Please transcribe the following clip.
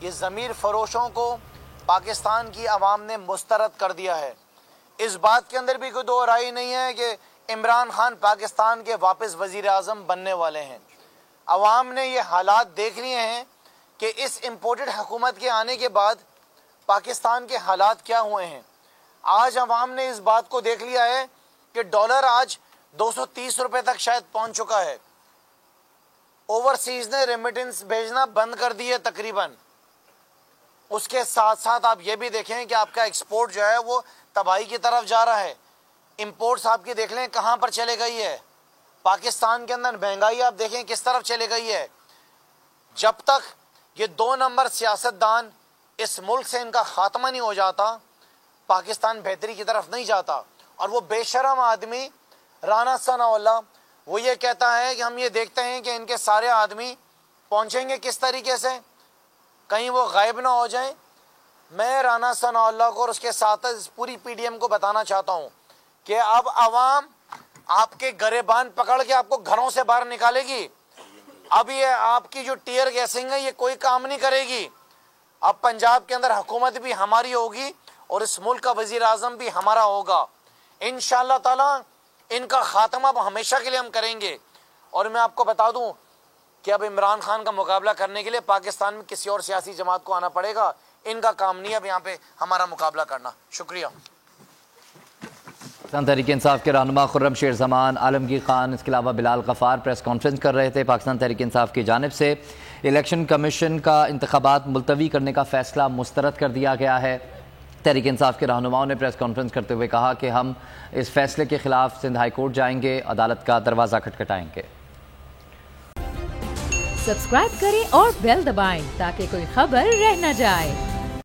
یہ ضمیر فروشوں کو پاکستان کی عوام نے مسترد کر دیا ہے۔ اس بات کے اندر بھی کوئی دو رائے نہیں ہے کہ عمران خان پاکستان کے واپس وزیر اعظم بننے والے ہیں۔ عوام نے یہ حالات دیکھ لیے ہیں کہ اس امپورٹڈ حکومت کے آنے کے بعد پاکستان کے حالات کیا ہوئے ہیں۔ آج عوام نے اس بات کو دیکھ لیا ہے کہ ڈالر آج 230 روپے تک شاید پہنچ چکا ہے۔ اوورسیز نے ریمیٹنس بھیجنا بند کر دی ہے تقریباً۔ اس کے ساتھ ساتھ آپ یہ بھی دیکھیں کہ آپ کا ایکسپورٹ جو ہے وہ تباہی کی طرف جا رہا ہے۔ امپورٹس آپ کی دیکھ لیں کہاں پر چلے گئی ہے۔ پاکستان کے اندر مہنگائی آپ دیکھیں کس طرف چلے گئی ہے۔ جب تک یہ 2 نمبر سیاستدان اس ملک سے ان کا خاتمہ نہیں ہو جاتا، پاکستان بہتری کی طرف نہیں جاتا۔ اور وہ بے شرم آدمی رانا ثناء اللہ وہ یہ کہتا ہے کہ ہم یہ دیکھتے ہیں کہ ان کے سارے آدمی پہنچیں گے کس طریقے سے، کہیں وہ غائب نہ ہو جائیں۔ میں رانا ثناء اللہ کو اور اس کے ساتھ پوری پی ڈی ایم کو بتانا چاہتا ہوں کہ اب عوام آپ کے گریبان پکڑ کے آپ کو گھروں سے باہر نکالے گی۔ اب یہ آپ کی جو ٹیئر گیسنگ ہے یہ کوئی کام نہیں کرے گی۔ اب پنجاب کے اندر حکومت بھی ہماری ہوگی اور اس ملک کا وزیر اعظم بھی ہمارا ہوگا انشاءاللہ تعالی۔ ان کا خاتمہ اب ہمیشہ کے لیے ہم کریں گے۔ اور میں آپ کو بتا دوں کہ اب عمران خان کا مقابلہ کرنے کے لیے پاکستان میں کسی اور سیاسی جماعت کو آنا پڑے گا۔ ان کا کام نہیں اب یہاں پہ ہمارا مقابلہ کرنا۔ شکریہ۔ پاکستان تحریک انصاف کے رہنما خرم شیر زمان، عالمگیر خان، اس کے علاوہ بلال غفار پریس کانفرنس کر رہے تھے۔ پاکستان تحریک انصاف کی جانب سے الیکشن کمیشن کا انتخابات ملتوی کرنے کا فیصلہ مسترد کر دیا گیا ہے۔ تحریک انصاف کے رہنماؤں نے پریس کانفرنس کرتے ہوئے کہا کہ ہم اس فیصلے کے خلاف سندھ ہائی کورٹ جائیں گے، عدالت کا دروازہ کھٹکھٹائیں گے۔ سبسکرائب کریں اور بیل دبائیں تاکہ کوئی خبر رہ نہ جائے۔